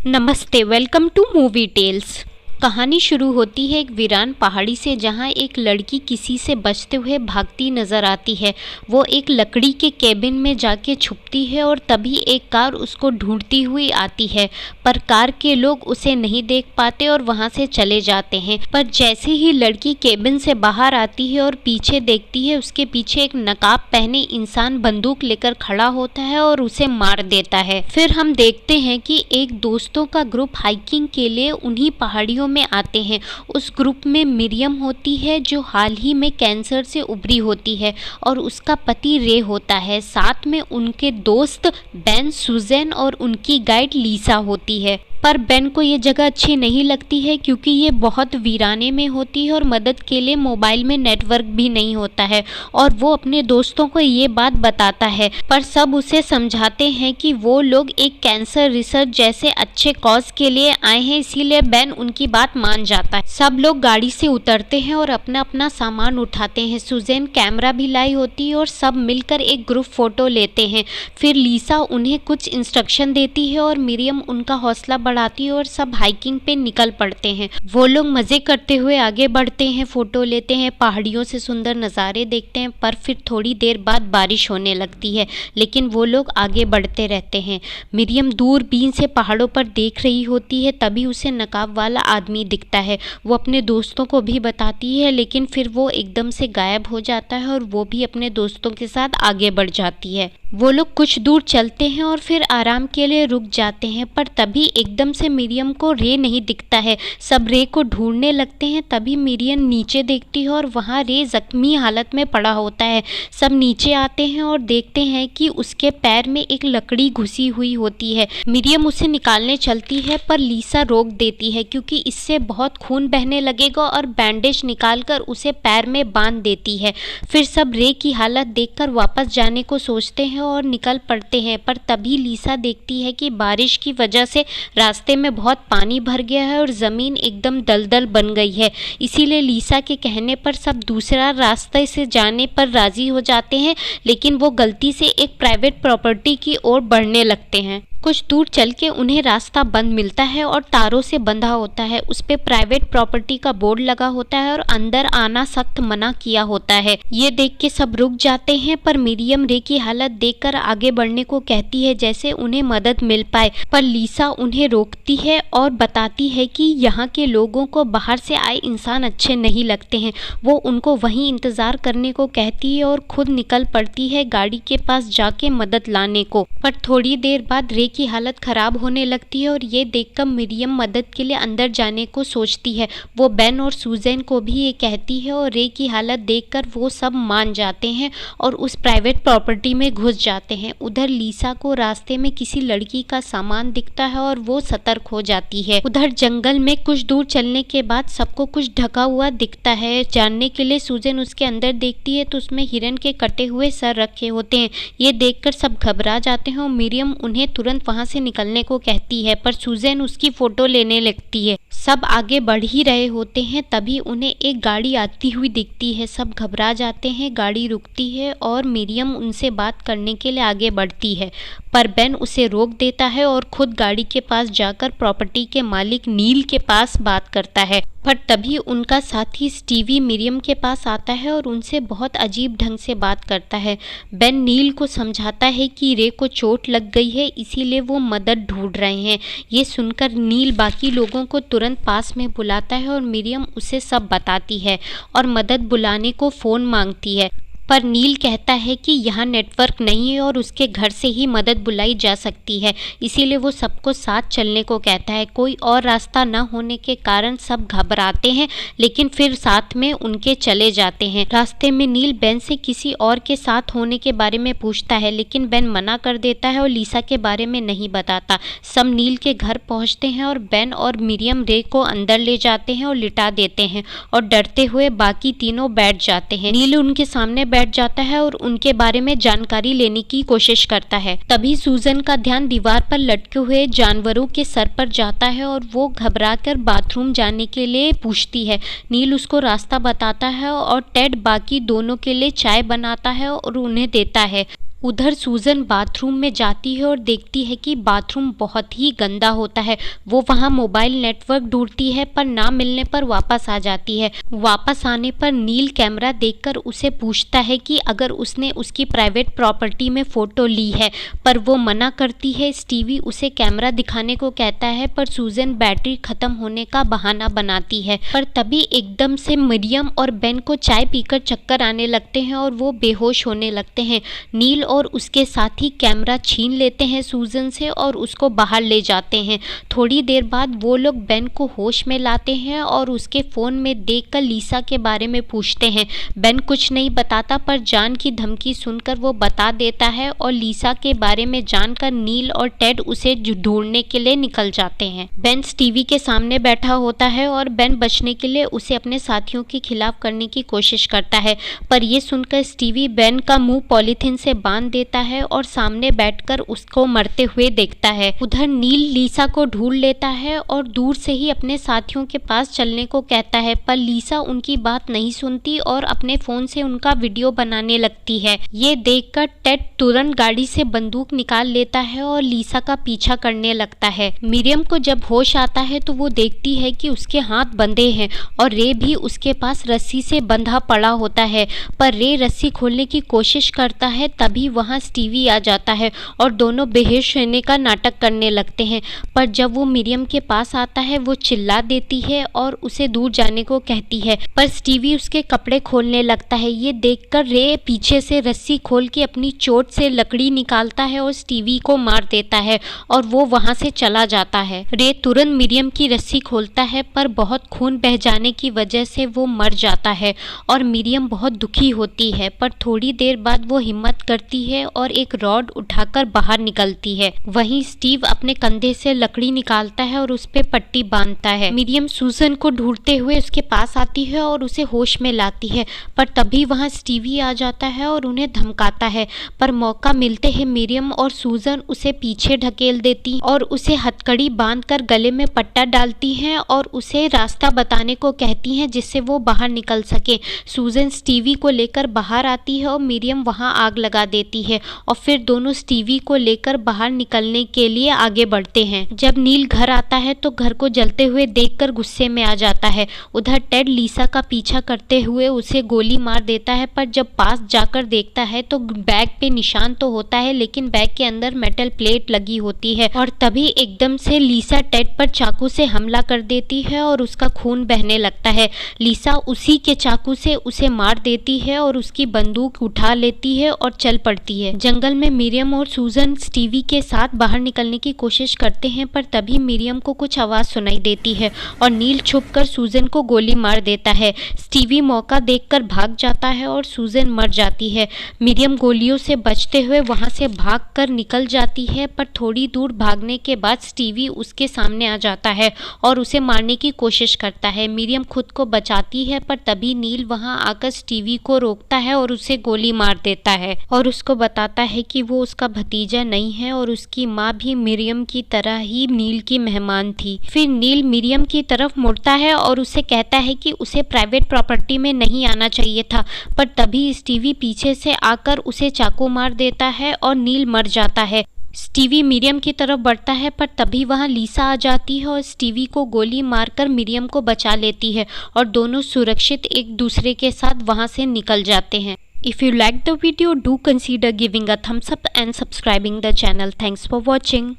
नमस्ते, welcome two movie tales. कहानी शुरू होती है एक वीरान पहाड़ी से, जहां एक लड़की किसी से बचते हुए भागती नजर आती है। वो एक लकड़ी के केबिन में जाके छुपती है और तभी एक कार उसको ढूंढती हुई आती है, पर कार के लोग उसे नहीं देख पाते और वहां से चले जाते हैं। पर जैसे ही लड़की केबिन से बाहर आती है और पीछे देखती है, उसके पीछे एक नकाब पहने इंसान बंदूक लेकर खड़ा होता है और उसे मार देता है। फिर हम देखते हैं कि एक दोस्तों का ग्रुप हाइकिंग के लिए उन्हीं पहाड़ियों में आते हैं। उस ग्रुप में मिरियम होती है, जो हाल ही में कैंसर से उभरी होती है, और उसका पति रे होता है। साथ में उनके दोस्त बेन, सुजैन और उनकी गाइड लीसा होती है। पर बेन को ये जगह अच्छी नहीं लगती है, क्योंकि ये बहुत वीराने में होती है और मदद के लिए मोबाइल में नेटवर्क भी नहीं होता है, और वो अपने दोस्तों को ये बात बताता है। पर सब उसे समझाते हैं कि वो लोग एक कैंसर रिसर्च जैसे अच्छे कॉज के लिए आए हैं, इसीलिए बेन उनकी बात मान जाता है। सब लोग गाड़ी से उतरते हैं और अपना अपना सामान उठाते हैं। सुजैन कैमरा भी लाई होती है और सब मिलकर एक ग्रुप फोटो लेते हैं। फिर लीसा उन्हें कुछ इंस्ट्रक्शन देती है और मिरियम उनका हौसला बढ़ाती है और सब हाइकिंग पे निकल पड़ते हैं। वो लोग मजे करते हुए आगे बढ़ते हैं, फोटो लेते हैं, पहाड़ियों से सुंदर नज़ारे देखते हैं। पर फिर थोड़ी देर बाद बारिश होने लगती है, लेकिन वो लोग आगे बढ़ते रहते हैं। मिरियम दूरबीन से पहाड़ों पर देख रही होती है, तभी उसे नकाब वाला आदमी दिखता है। वो अपने दोस्तों को भी बताती है, लेकिन फिर वो एकदम से गायब हो जाता है और वो भी अपने दोस्तों के साथ आगे बढ़ जाती है। वो लोग कुछ दूर चलते हैं और फिर आराम के लिए रुक जाते हैं, पर तभी एकदम से मिरियम को रे नहीं दिखता है। सब रे को ढूंढने लगते हैं, तभी मिरियम नीचे देखती है और वहाँ रे जख्मी हालत में पड़ा होता है। सब नीचे आते हैं और देखते हैं कि उसके पैर में एक लकड़ी घुसी हुई होती है। मिरियम उसे निकालने चलती है, पर लीसा रोक देती है, क्योंकि इससे बहुत खून बहने लगेगा, और बैंडेज निकालकर उसे पैर में बांध देती है। फिर सब रे की हालत देखकर वापस जाने को सोचते हैं और निकल पड़ते हैं, पर तभी लीसा देखती है कि बारिश की वजह से रास्ते में बहुत पानी भर गया है और ज़मीन एकदम दलदल बन गई है। इसीलिए लीसा के कहने पर सब दूसरा रास्ते से जाने पर राज़ी हो जाते हैं, लेकिन वो गलती से एक प्राइवेट प्रॉपर्टी की ओर बढ़ने लगते हैं। कुछ दूर चल के उन्हें रास्ता बंद मिलता है और तारों से बंधा होता है। उस पे प्राइवेट प्रॉपर्टी का बोर्ड लगा होता है और अंदर आना सख्त मना किया होता है। ये देख के सब रुक जाते हैं, पर मिरियम रे की हालत देखकर आगे बढ़ने को कहती है, जैसे उन्हें मदद मिल पाए। पर लीसा उन्हें रोकती है और बताती है कि यहाँ के लोगों को बाहर से आए इंसान अच्छे नहीं लगते हैं। वो उनको वहीं इंतजार करने को कहती है और खुद निकल पड़ती है गाड़ी के पास जाके मदद लाने को। पर थोड़ी देर बाद रे की हालत खराब होने लगती है और ये देखकर मिरियम मदद के लिए अंदर जाने को सोचती है। वो बेन और सुजैन को भी ये कहती है और रे की हालत देखकर वो सब मान जाते हैं और उस प्राइवेट प्रॉपर्टी में घुस जाते हैं। उधर लीसा को रास्ते में किसी लड़की का सामान दिखता है और वो सतर्क हो जाती है। उधर जंगल में कुछ दूर चलने के बाद सबको कुछ ढका हुआ दिखता है। जानने के लिए सुजैन उसके अंदर देखती है तो उसमें हिरन के कटे हुए सर रखे होते हैं। ये देखकर सब घबरा जाते हैं और मिरियम उन्हें तुरंत वहां से निकलने को कहती है, पर सुजैन उसकी फोटो लेने लगती है। सब आगे बढ़ ही रहे होते हैं, तभी उन्हें एक गाड़ी आती हुई दिखती है। सब घबरा जाते हैं, गाड़ी रुकती है और मिरियम उनसे बात करने के लिए आगे बढ़ती है, पर बेन उसे रोक देता है और खुद गाड़ी के पास जाकर प्रॉपर्टी के मालिक नील के पास बात करता है। पर तभी उनका साथी स्टीवी मिरियम के पास आता है और उनसे बहुत अजीब ढंग से बात करता है। बेन नील को समझाता है कि रे को चोट लग गई है, इसीलिए वो मदद ढूंढ रहे हैं। ये सुनकर नील बाकी लोगों को तुरंत पास में बुलाता है और मिरियम उसे सब बताती है और मदद बुलाने को फ़ोन मांगती है। पर नील कहता है कि यहाँ नेटवर्क नहीं है और उसके घर से ही मदद बुलाई जा सकती है, इसीलिए वो सबको साथ चलने को कहता है। कोई और रास्ता न होने के कारण सब घबराते हैं, लेकिन फिर साथ में उनके चले जाते हैं। रास्ते में नील बेन से किसी और के साथ होने के बारे में पूछता है, लेकिन बेन मना कर देता है और लीसा के बारे में नहीं बताता। सब नील के घर पहुँचते हैं और बेन और मिरियम रे को अंदर ले जाते हैं और लिटा देते हैं और डरते हुए बाकी तीनों बैठ जाते हैं। नील उनके सामने बैठ जाता है और उनके बारे में जानकारी लेने की कोशिश करता है। तभी सुजैन का ध्यान दीवार पर लटके हुए जानवरों के सर पर जाता है और वो घबराकर बाथरूम जाने के लिए पूछती है। नील उसको रास्ता बताता है और टेड बाकी दोनों के लिए चाय बनाता है और उन्हें देता है। उधर सूजन बाथरूम में जाती है और देखती है कि बाथरूम बहुत ही गंदा होता है। वो वहाँ मोबाइल नेटवर्क ढूंढती है पर ना मिलने पर वापस आ जाती है। वापस आने पर नील कैमरा देखकर उसे पूछता है कि अगर उसने उसकी प्राइवेट प्रॉपर्टी में फ़ोटो ली है, पर वो मना करती है। स्टीवी उसे कैमरा दिखाने को कहता है पर सूजन बैटरी ख़त्म होने का बहाना बनाती है। पर तभी एकदम से मरियम और बेन को चाय पीकर चक्कर आने लगते हैं और वो बेहोश होने लगते हैं। नील और उसके साथी कैमरा छीन लेते हैं सूजन से और उसको बाहर ले जाते हैं। थोड़ी देर बाद वो लोग बेन को होश में लाते हैं और उसके फ़ोन में देखकर लीसा के बारे में पूछते हैं। बेन कुछ नहीं बताता पर जान की धमकी सुनकर वो बता देता है और लीसा के बारे में जानकर नील और टेड उसे ढूंढने के लिए निकल जाते हैं। बेन टीवी के सामने बैठा होता है और बेन बचने के लिए उसे अपने साथियों के खिलाफ करने की कोशिश करता है, पर यह सुनकर स्टीवी बेन का मुंह पॉलीथिन से बांध देता है और सामने बैठकर उसको मरते हुए देखता है। उधर नील लीसा को ढूंढ लेता है और दूर से ही अपने साथियों के पास चलने को कहता है, पर लीसा उनकी बात नहीं सुनती और अपने फोन से उनका वीडियो बनाने लगती है। ये देखकर टेड तुरंत गाड़ी से बंदूक निकाल लेता है और लीसा का पीछा करने लगता है। मिरियम को जब होश आता है तो वो देखती है कि उसके हाथ बंधे हैं और रे भी उसके पास रस्सी से बंधा पड़ा होता है, पर रे रस्सी खोलने की कोशिश करता है। तभी वहाँ स्टीवी आ जाता है और दोनों बेहोश रहने का नाटक करने लगते हैं, पर जब वो मिरियम के पास आता है वो चिल्ला देती है और उसे दूर जाने को कहती है, पर स्टीवी उसके कपड़े खोलने लगता है। ये देखकर रे पीछे से रस्सी खोल के अपनी चोट से लकड़ी निकालता है और स्टीवी को मार देता है और वो वहाँ से चला जाता है। रे तुरंत मिरियम की रस्सी खोलता है पर बहुत खून बह जाने की वजह से वो मर जाता है और मिरियम बहुत दुखी होती है, पर थोड़ी देर बाद वो हिम्मत करती है और एक रॉड उठाकर बाहर निकलती है। वहीं स्टीव अपने कंधे से लकड़ी निकालता है और उस पे पट्टी बांधता है। मिरियम सूजन को ढूंढते हुए उसके पास आती है और उसे होश में लाती है, पर तभी वहाँ स्टीवी आ जाता है और उन्हें धमकाता है, पर मौका मिलते ही मिरियम और सूजन उसे पीछे ढकेल देती और उसे हथकड़ी बांधकर गले में पट्टा डालती हैं और उसे रास्ता बताने को कहती हैं जिससे वो बाहर निकल सके। सूजन स्टीवी को लेकर बाहर आती है और मिरियम वहाँ आग लगा देती है और फिर दोनों स्टीवी को लेकर बाहर निकलने के लिए आगे बढ़ते हैं। जब नील घर आता है तो घर को जलते हुए देखकर गुस्से में आ जाता है। उधर टेड लीसा का पीछा करते हुए उसे गोली मार देता है, पर जब पास जाकर देखता है तो बैग पे निशान तो होता है लेकिन बैग के अंदर मेटल प्लेट लगी होती है और तभी एकदम से लीसा टेड पर चाकू से हमला कर देती है और उसका खून बहने लगता है। लीसा उसी के चाकू से उसे मार देती है और उसकी बंदूक उठा लेती है और चल पड़ती है। जंगल में मिरियम और सूजन स्टीवी के साथ बाहर निकलने की कोशिश करते हैं, पर तभी मिरियम को कुछ आवाज़ सुनाई देती है और नील छुपकर सूजन को गोली मार देता है। स्टीवी मौका देखकर भाग जाता है और सूजन मर जाती है। मिरियम गोलियों से बचते हुए वहां से भागकर निकल जाती है, पर थोड़ी दूर भागने के बाद स्टीवी उसके सामने आ जाता है और उसे मारने की कोशिश करता है। मिरियम खुद को बचाती है, पर तभी नील वहां आकर स्टीवी को रोकता है और उसे गोली मार देता है और उसको बताता है कि वो उसका भतीजा नहीं है और उसकी माँ भी मिरियम की तरह ही नील की मेहमान थी। फिर नील मिरियम की तरफ मुड़ता है और उसे कहता है कि उसे प्राइवेट प्रॉपर्टी में नहीं आना चाहिए था, पर तभी स्टीवी पीछे से आकर उसे चाकू मार देता है और नील मर जाता है। स्टीवी मिरियम की तरफ बढ़ता है, पर तभी वहां लीसा आ जाती है और स्टीवी को गोली मारकर मिरियम को बचा लेती है और दोनों सुरक्षित एक दूसरे के साथ वहां से निकल जाते हैं। If you liked the video, do consider giving a thumbs up and subscribing the channel. Thanks for watching.